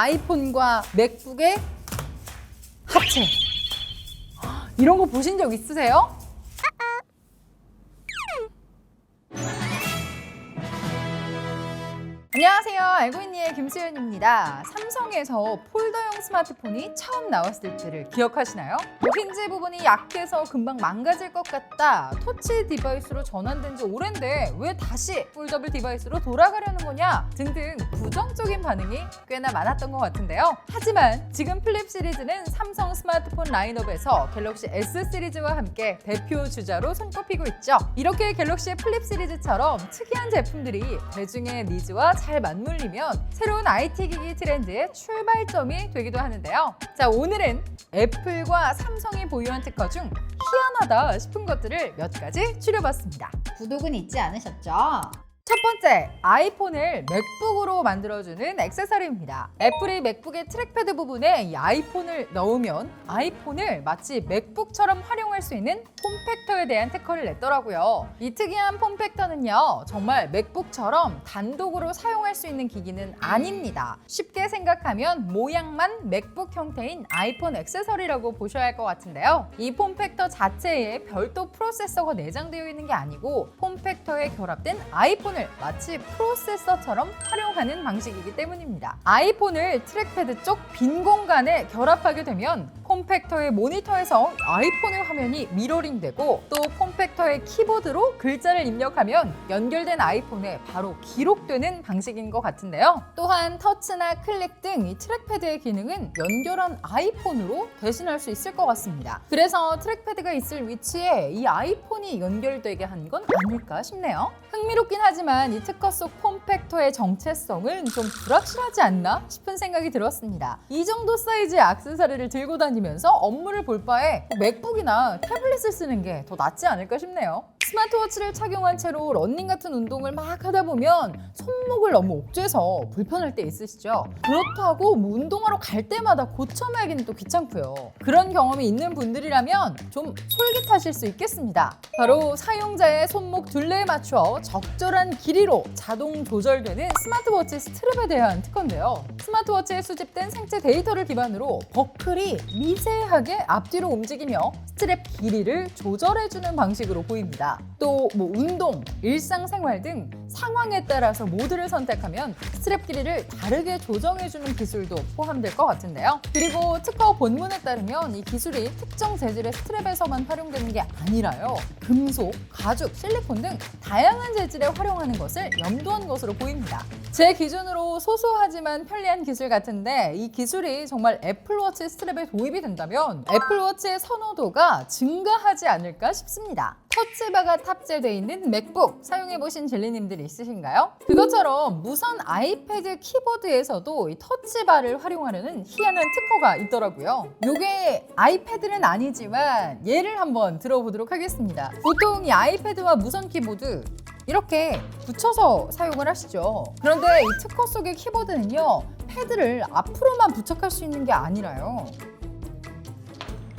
아이폰과 맥북의 합체. 이런 거 보신 적 있으세요? 안녕하세요. 알고 있니의 김수연입니다. 삼성에서 폴더형 스마트폰이 처음 나왔을 때를 기억하시나요? 힌지 부분이 약해서 금방 망가질 것 같다. 터치 디바이스로 전환된 지 오랜데 왜 다시 폴더블 디바이스로 돌아가려는 거냐? 등등 부정적인 반응이 꽤나 많았던 것 같은데요. 하지만 지금 플립 시리즈는 삼성 스마트폰 라인업에서 갤럭시 S 시리즈와 함께 대표 주자로 손꼽히고 있죠. 이렇게 갤럭시의 플립 시리즈처럼 특이한 제품들이 대중의 니즈와 잘 맞물리면 새로운 IT 기기 트렌드의 출발점이 되기도 하는데요. 자, 오늘은 애플과 삼성이 보유한 특허 중 희한하다 싶은 것들을 몇 가지 추려봤습니다. 구독은 잊지 않으셨죠? 첫 번째, 아이폰을 맥북으로 만들어주는 액세서리입니다. 애플이 맥북의 트랙패드 부분에 이 아이폰을 넣으면 아이폰을 마치 맥북처럼 활용할 수 있는 폼팩터에 대한 특허를 냈더라고요. 이 특이한 폼팩터는요, 정말 맥북처럼 단독으로 사용할 수 있는 기기는 아닙니다. 쉽게 생각하면 모양만 맥북 형태인 아이폰 액세서리라고 보셔야 할 것 같은데요. 이 폼팩터 자체에 별도 프로세서가 내장되어 있는 게 아니고 폼팩터에 결합된 아이폰 마치 프로세서처럼 활용하는 방식이기 때문입니다. 아이폰을 트랙패드 쪽 빈 공간에 결합하게 되면 폼팩터의 모니터에서 아이폰의 화면이 미러링되고 또 폼팩터의 키보드로 글자를 입력하면 연결된 아이폰에 바로 기록되는 방식인 것 같은데요. 또한 터치나 클릭 등 이 트랙패드의 기능은 연결한 아이폰으로 대신할 수 있을 것 같습니다. 그래서 트랙패드가 있을 위치에 이 아이폰이 연결되게 한 건 아닐까 싶네요. 흥미롭긴 하지만 이 특허 속 폼팩터의 정체성은 좀 불확실하지 않나 싶은 생각이 들었습니다. 이 정도 사이즈의 액세서리를 들고 다니면서 업무를 볼 바에 맥북이나 태블릿을 쓰는 게 더 낫지 않을까 싶네요. 스마트워치를 착용한 채로 러닝 같은 운동을 막 하다 보면 손목을 너무 옥죄서 불편할 때 있으시죠? 그렇다고 뭐 운동하러 갈 때마다 고쳐매기는 또 귀찮고요. 그런 경험이 있는 분들이라면 좀 솔깃하실 수 있겠습니다. 바로 사용자의 손목 둘레에 맞춰 적절한 길이로 자동 조절되는 스마트워치 스트랩에 대한 특허인데요. 스마트워치에 수집된 생체 데이터를 기반으로 버클이 미세하게 앞뒤로 움직이며 스트랩 길이를 조절해주는 방식으로 보입니다. 또 뭐 운동, 일상생활 등 상황에 따라서 모드를 선택하면 스트랩 길이를 다르게 조정해주는 기술도 포함될 것 같은데요. 그리고 특허 본문에 따르면 이 기술이 특정 재질의 스트랩에서만 활용되는 게 아니라요. 금속, 가죽, 실리콘 등 다양한 재질에 활용하는 것을 염두한 것으로 보입니다. 제 기준으로 소소하지만 편리한 기술 같은데 이 기술이 정말 애플워치 스트랩에 도입이 된다면 애플워치의 선호도가 증가하지 않을까 싶습니다. 터치바가 탑재되어 있는 맥북 사용해보신 젤리님들 있으신가요? 그것처럼 무선 아이패드 키보드에서도 이 터치바를 활용하려는 희한한 특허가 있더라고요. 이게 아이패드는 아니지만 예를 한번 들어보도록 하겠습니다. 보통 이 아이패드와 무선 키보드 이렇게 붙여서 사용을 하시죠. 그런데 이 특허 속의 키보드는요, 패드를 앞으로만 부착할 수 있는 게 아니라요.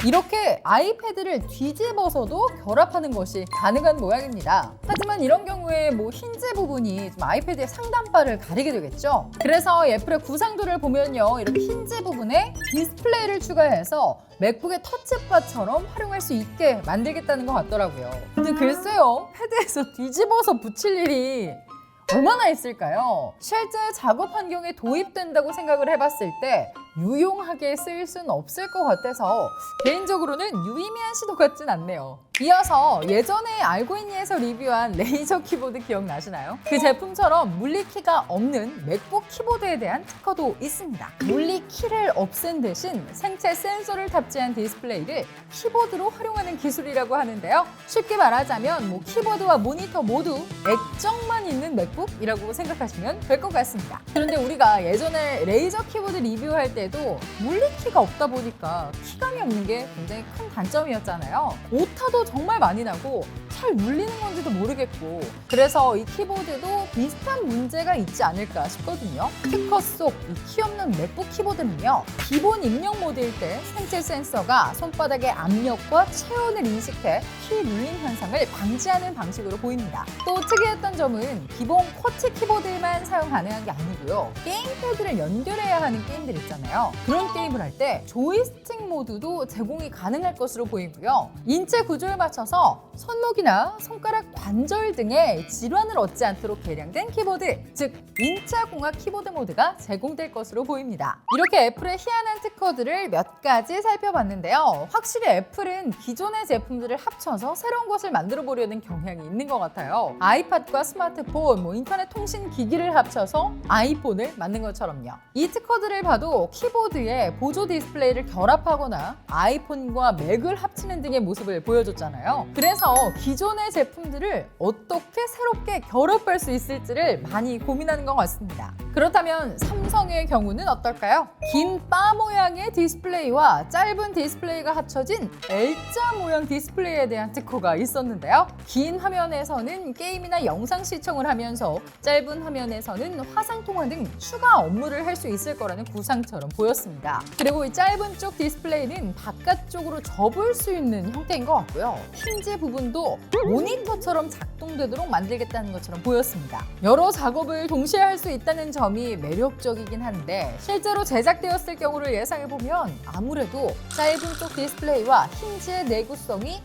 이렇게 아이패드를 뒤집어서도 결합하는 것이 가능한 모양입니다. 하지만 이런 경우에 뭐 힌지 부분이 좀 아이패드의 상단바를 가리게 되겠죠. 그래서 애플의 구상도를 보면요, 이렇게 힌지 부분에 디스플레이를 추가해서 맥북의 터치바처럼 활용할 수 있게 만들겠다는 것 같더라고요. 근데 글쎄요, 패드에서 뒤집어서 붙일 일이 얼마나 있을까요? 실제 작업 환경에 도입된다고 생각을 해봤을 때 유용하게 쓰일 수는 없을 것 같아서 개인적으로는 유의미한 시도 같진 않네요. 이어서 예전에 알고 있니에서 리뷰한 레이저 키보드 기억나시나요? 그 제품처럼 물리키가 없는 맥북 키보드에 대한 특허도 있습니다. 물리키를 없앤 대신 생체 센서를 탑재한 디스플레이를 키보드로 활용하는 기술이라고 하는데요. 쉽게 말하자면 뭐 키보드와 모니터 모두 액정만 있는 맥북이라고 생각하시면 될 것 같습니다. 그런데 우리가 예전에 레이저 키보드 리뷰할 때도 물리키가 없다 보니까 키감이 없는 게 굉장히 큰 단점이었잖아요. 오타도 정말 많이 나고 잘 눌리는 건지도 모르겠고, 그래서 이 키보드도 비슷한 문제가 있지 않을까 싶거든요. 특허 속 이 키 없는 맥북 키보드는요, 기본 입력 모드일 때 생체 센서가 손바닥의 압력과 체온을 인식해 키 눌림 현상을 방지하는 방식으로 보입니다. 또 특이했던 점은 기본 쿼츠 키보드만 사용 가능한 게 아니고요. 게임 패드를 연결해야 하는 게임들 있잖아요. 그런 게임을 할 때 조이스틱 모드도 제공이 가능할 것으로 보이고요. 인체 구조에 맞춰서 손목이나 손가락 관절 등의 질환을 얻지 않도록 개량된 키보드, 즉 인체공학 키보드 모드가 제공될 것으로 보입니다. 이렇게 애플의 희한한 특허들을 몇 가지 살펴봤는데요. 확실히 애플은 기존의 제품들을 합쳐서 새로운 것을 만들어 보려는 경향이 있는 것 같아요. 아이팟과 스마트폰, 인터넷 통신 기기를 합쳐서 아이폰을 만든 것처럼요. 이 특허들을 봐도 키보드에 보조 디스플레이를 결합하거나 아이폰과 맥을 합치는 등의 모습을 보여줬잖아요. 그래서 기존의 제품들을 어떻게 새롭게 결합할 수 있을지를 많이 고민하는 것 같습니다. 그렇다면 삼성의 경우는 어떨까요? 긴 바 모양의 디스플레이와 짧은 디스플레이가 합쳐진 L자 모양 디스플레이에 대한 특허가 있었는데요. 긴 화면에서는 게임이나 영상 시청을 하면서 짧은 화면에서는 화상통화 등 추가 업무를 할 수 있을 거라는 구상처럼 보였습니다. 그리고 이 짧은 쪽 디스플레이는 바깥쪽으로 접을 수 있는 형태인 것 같고요. 힌지 부분도 모니터처럼 작동되도록 만들겠다는 것처럼 보였습니다. 여러 작업을 동시에 할 수 있다는 점이 매력적이긴 한데 실제로 제작되었을 경우를 예상해보면 아무래도 짧은 쪽 디스플레이와 힌지의 내구성이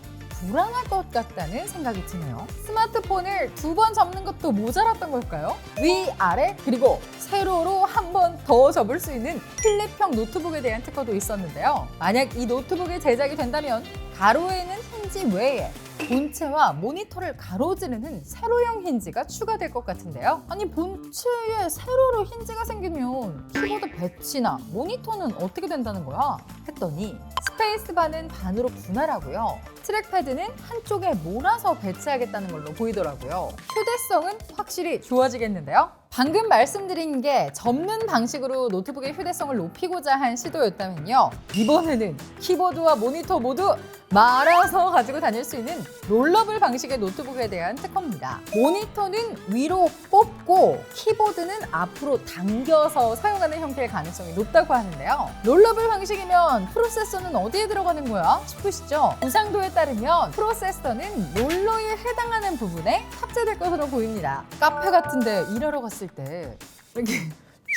불안할 것 같다는 생각이 드네요. 스마트폰을 2번 접는 것도 모자랐던 걸까요? 위, 아래, 그리고 세로로 한 번 더 접을 수 있는 필립형 노트북에 대한 특허도 있었는데요. 만약 이 노트북이 제작이 된다면 가로에는 힌지 외에 본체와 모니터를 가로지르는 세로형 힌지가 추가될 것 같은데요. 아니 본체에 세로로 힌지가 생기면 키보드 배치나 모니터는 어떻게 된다는 거야? 했더니 스페이스바는 반으로 분할하고요. 트랙패드는 한쪽에 몰아서 배치하겠다는 걸로 보이더라고요. 휴대성은 확실히 좋아지겠는데요. 방금 말씀드린 게 접는 방식으로 노트북의 휴대성을 높이고자 한 시도였다면요. 이번에는 키보드와 모니터 모두 말아서 가지고 다닐 수 있는 롤러블 방식의 노트북에 대한 특허입니다. 모니터는 위로 뽑고 키보드는 앞으로 당겨서 사용하는 형태의 가능성이 높다고 하는데요. 롤러블 방식이면 프로세서는 어디에 들어가는 거야? 싶으시죠? 구상도에 따르면 프로세서는 롤러에 해당하는 부분에 탑재될 것으로 보입니다. 카페 같은데 일하러 갔을 때 이렇게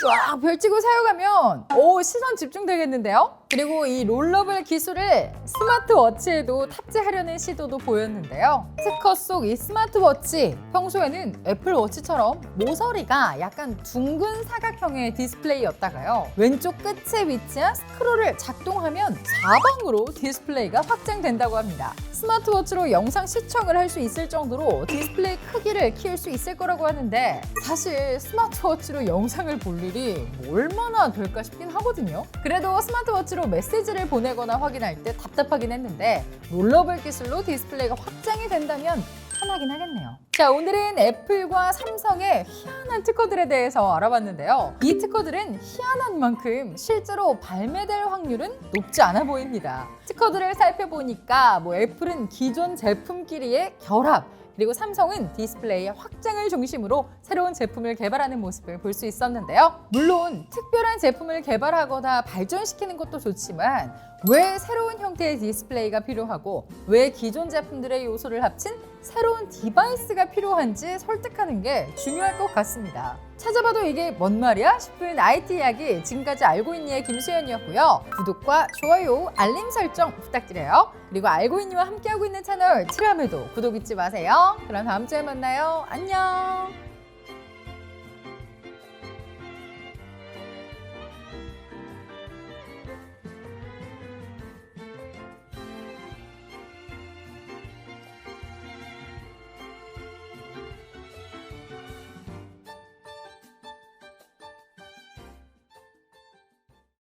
쫙 펼치고 사용하면 시선 집중되겠는데요? 그리고 이 롤러블 기술을 스마트워치에도 탑재하려는 시도도 보였는데요. 특허 속 이 스마트워치, 평소에는 애플워치처럼 모서리가 약간 둥근 사각형의 디스플레이였다가요. 왼쪽 끝에 위치한 스크롤을 작동하면 사방으로 디스플레이가 확장된다고 합니다. 스마트워치로 영상 시청을 할 수 있을 정도로 디스플레이 크기를 키울 수 있을 거라고 하는데 사실 스마트워치로 영상을 볼 일이 얼마나 될까 싶긴 하거든요. 그래도 스마트워치로 메시지를 보내거나 확인할 때 답답하긴 했는데 롤러블 기술로 디스플레이가 확장이 된다면 편하긴 하겠네요. 자, 오늘은 애플과 삼성의 희한한 특허들에 대해서 알아봤는데요. 이 특허들은 희한한 만큼 실제로 발매될 확률은 높지 않아 보입니다. 특허들을 살펴보니까 애플은 기존 제품끼리의 결합, 그리고 삼성은 디스플레이의 확장을 중심으로 새로운 제품을 개발하는 모습을 볼 수 있었는데요. 물론 특별한 제품을 개발하거나 발전시키는 것도 좋지만 왜 새로운 형태의 디스플레이가 필요하고 왜 기존 제품들의 요소를 합친 새로운 디바이스가 필요한지 설득하는 게 중요할 것 같습니다. 찾아봐도 이게 뭔 말이야 싶은 IT 이야기, 지금까지 알고 있니의 김수현이었고요. 구독과 좋아요, 알림 설정 부탁드려요. 그리고 알고 있니와 함께하고 있는 채널 트람에도 구독 잊지 마세요. 그럼 다음 주에 만나요. 안녕.